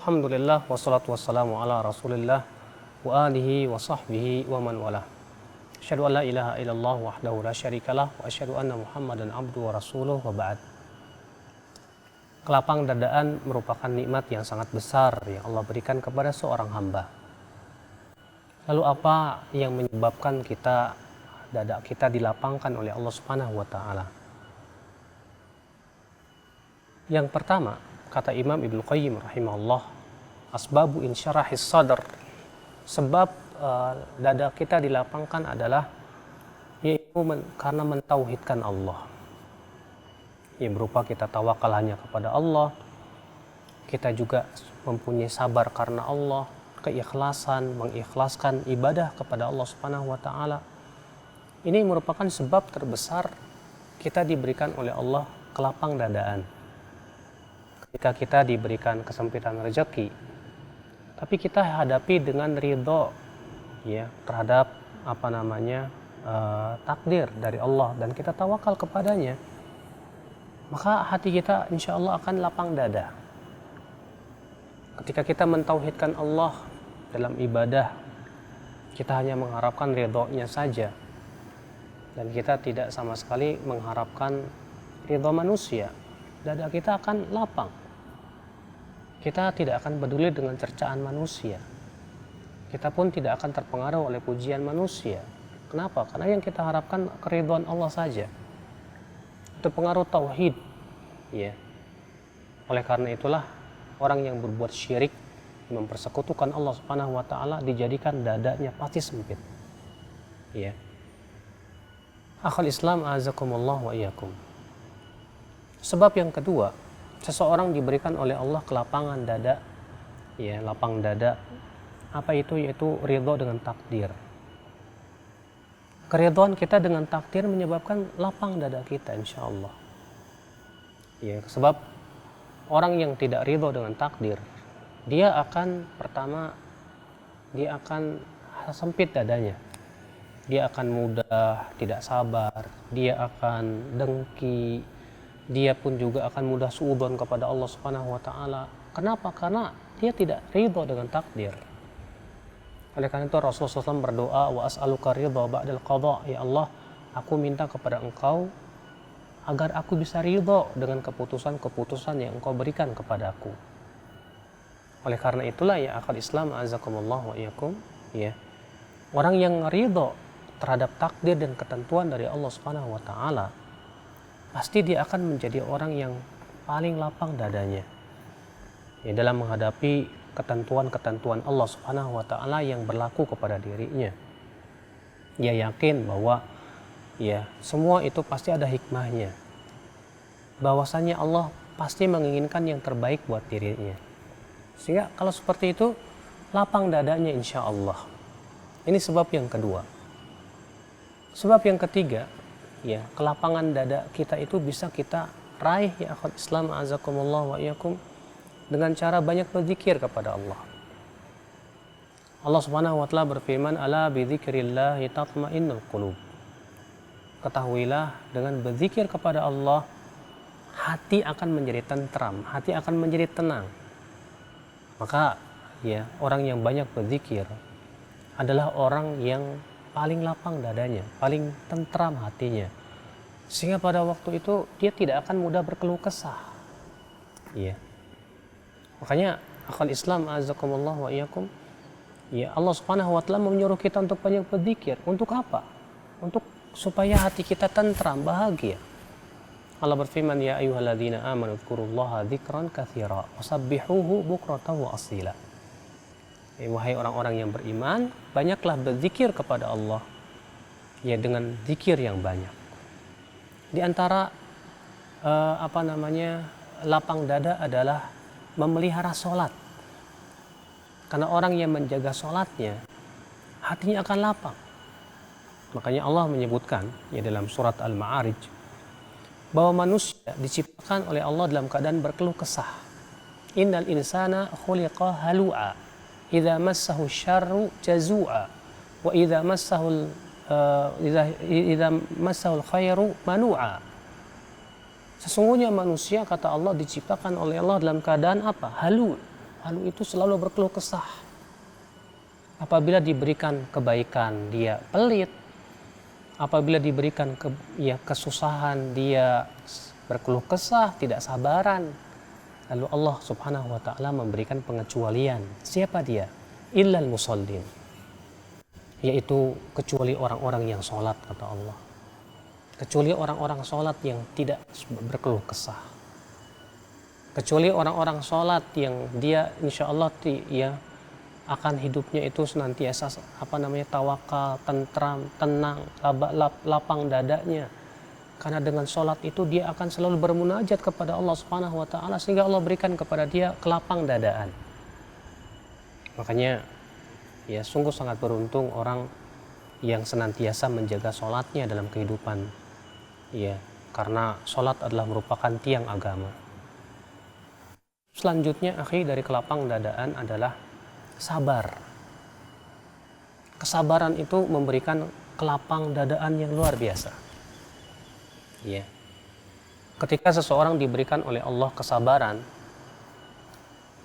Alhamdulillah wassalatu wassalamu ala Rasulillah wa alihi wa sahbihi wa man walah. Asyhadu an la ilaha illallah wahdahu la syarikalah wa asyhadu anna Muhammadan abduhu wa rasuluh wa ba'd. Kelapang dadaan merupakan nikmat yang sangat besar yang Allah berikan kepada seorang hamba. Lalu apa yang menyebabkan dada kita dilapangkan oleh Allah Subhanahu wa taala? Yang pertama, kata Imam Ibnu Qayyim rahimahullah, asbabu insyarahis sadr, sebab dada kita dilapangkan adalah yaitu karena mentauhidkan Allah. Ya, berupa kita tawakal hanya kepada Allah, kita juga mempunyai sabar karena Allah, keikhlasan, mengikhlaskan ibadah kepada Allah Subhanahu wa taala. Ini merupakan sebab terbesar kita diberikan oleh Allah kelapang dadaan. Ketika kita diberikan kesempitan rezeki, tapi kita hadapi dengan ridho ya terhadap takdir dari Allah dan kita tawakal kepadanya, maka hati kita insya Allah akan lapang dada. Ketika kita mentauhidkan Allah dalam ibadah, kita hanya mengharapkan ridhonya saja dan kita tidak sama sekali mengharapkan ridho manusia, dada kita akan lapang. Kita tidak akan peduli dengan cercaan manusia. Kita pun tidak akan terpengaruh oleh pujian manusia. Kenapa? Karena yang kita harapkan keridhaan Allah saja. Itu pengaruh tauhid. Ya. Oleh karena itulah orang yang berbuat syirik, mempersekutukan Allah Subhanahu wa taala, dijadikan dadanya pasti sempit. Ya. Akhul Islam azakumullah wa iyyakum. Sebab yang kedua, seseorang diberikan oleh Allah kelapangan dada, ya, lapang dada. Apa itu? Yaitu ridho dengan takdir. Keridhaan kita dengan takdir menyebabkan lapang dada kita insya Allah. Ya, sebab orang yang tidak ridho dengan takdir, dia akan sempit dadanya. Dia akan mudah tidak sabar, dia akan dengki, dia pun juga akan mudah suudzon kepada Allah Subhanahu wa taala. Kenapa? Karena dia tidak ridho dengan takdir. Oleh karena itu Rasulullah SAW berdoa, wa as'aluka ridha ba'dal qadha, ya Allah, aku minta kepada Engkau agar aku bisa ridho dengan keputusan-keputusan yang Engkau berikan kepada aku. Oleh karena itulah ya akhul Islam azakumullah wa iyyakum, ya. Orang yang ridho terhadap takdir dan ketentuan dari Allah Subhanahu wa taala, pasti dia akan menjadi orang yang paling lapang dadanya ya dalam menghadapi ketentuan-ketentuan Allah Subhanahu wa taala yang berlaku kepada dirinya. Dia yakin bahwa ya semua itu pasti ada hikmahnya. Bahwasanya Allah pasti menginginkan yang terbaik buat dirinya. Sehingga kalau seperti itu lapang dadanya insya Allah. Ini sebab yang kedua. Sebab yang ketiga, ya, kelapangan dada kita itu bisa kita raih ya akhwat Islam azakumullah wa iyyakum dengan cara banyak berzikir kepada Allah. Allah Subhanahu wa taala berfirman, ala bidzikrillah tatma'innul qulub. Ketahuilah dengan berzikir kepada Allah hati akan menjadi tentram, hati akan menjadi tenang. Maka ya orang yang banyak berzikir adalah orang yang paling lapang dadanya, paling tentram hatinya. Sehingga pada waktu itu dia tidak akan mudah berkeluh kesah. Iya. Makanya akhwat Islam azakumullah wa iyyakum, ya Allah Subhanahu wa taala menyuruh kita untuk banyak berzikir. Untuk apa? Untuk supaya hati kita tentram, bahagia. Allah berfirman, ya ayyuhalladzina amanu dzkurullaha dzikran katsira wasabbihuhu bukratan wa asila. Wahai orang-orang yang beriman, banyaklah berzikir kepada Allah ya dengan zikir yang banyak. Di antara lapang dada adalah memelihara sholat. Karena orang yang menjaga sholatnya, hatinya akan lapang. Makanya Allah menyebutkan ya dalam surat Al-Ma'arij bahwa manusia diciptakan oleh Allah dalam keadaan berkeluh kesah. Innal insana khuliqa halu'a idza massahu syarru jazua wa idza massahu khairu manu'a. Sesungguhnya manusia, kata Allah, diciptakan oleh Allah dalam keadaan apa? Halu. lalu itu selalu berkeluh kesah. Apabila diberikan kebaikan, dia pelit. Apabila diberikan kesusahan, dia berkeluh kesah, tidak sabaran. Lalu Allah Subhanahu wa taala memberikan pengecualian. Siapa dia? Illal musallin. Yaitu kecuali orang-orang yang sholat, kata Allah. Kecuali orang-orang sholat yang tidak berkeluh kesah. Kecuali orang-orang sholat yang dia insya Allah akan hidupnya itu senantiasa tawakal, tentram, tenang, lapang dadanya. Karena dengan sholat itu dia akan selalu bermunajat kepada Allah Subhanahu wa taala sehingga Allah berikan kepada dia kelapang dadaan. Makanya ya sungguh sangat beruntung orang yang senantiasa menjaga sholatnya dalam kehidupan. Ya, karena sholat adalah merupakan tiang agama. Selanjutnya dari kelapang dadaan adalah sabar. Kesabaran itu memberikan kelapang dadaan yang luar biasa. Ya. Ketika seseorang diberikan oleh Allah kesabaran,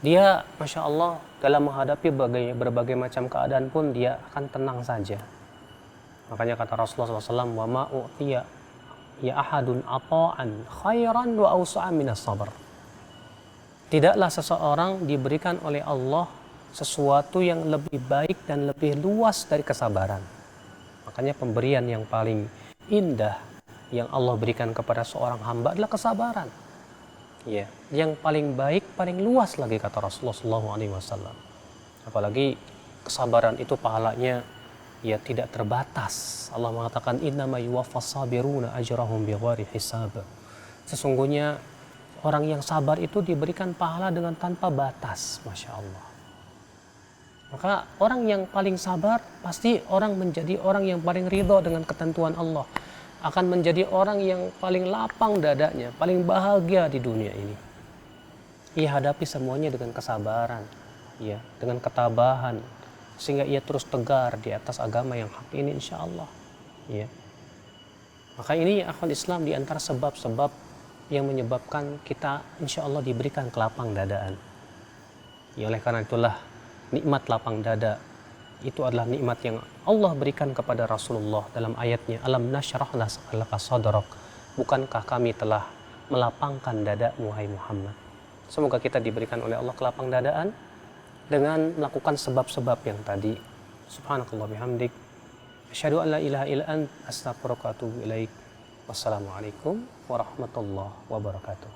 dia Masya Allah dalam menghadapi berbagai macam keadaan pun dia akan tenang saja. Makanya kata Rasulullah SAW, wa ma'u'tiya ya ahadun ata'an khairan wa awsa'a minas sabar. Tidaklah seseorang diberikan oleh Allah sesuatu yang lebih baik dan lebih luas dari kesabaran. Makanya pemberian yang paling indah yang Allah berikan kepada seorang hamba adalah kesabaran. Ya, yang paling baik, paling luas lagi kata Rasulullah SAW. Apalagi kesabaran itu pahalanya ya tidak terbatas. Allah mengatakan innama yuwaffas sabiruna ajrahum bighairi hisab. Sesungguhnya orang yang sabar itu diberikan pahala dengan tanpa batas, Masya Allah. Maka orang yang paling sabar pasti orang menjadi orang yang paling ridho dengan ketentuan Allah, akan menjadi orang yang paling lapang dadanya, paling bahagia di dunia ini. Ia hadapi semuanya dengan kesabaran, ya, dengan ketabahan, sehingga ia terus tegar di atas agama yang hak ini insya Allah. Ya. Maka ini akhwal Islam di antara sebab-sebab yang menyebabkan kita insya Allah diberikan kelapang dadaan. Ya, oleh karena itulah nikmat lapang dada itu adalah nikmat yang Allah berikan kepada Rasulullah dalam ayatnya, alam nasyrah laka sadrak, bukankah kami telah melapangkan dadamu hai Muhammad. Semoga kita diberikan oleh Allah kelapang dadaan dengan melakukan sebab-sebab yang tadi. Subhanakallah bihamdik, asyhadu an la ilaha illa anta, astaghfiruka wa atubu ilaik. Wassalamualaikum warahmatullahi wabarakatuh.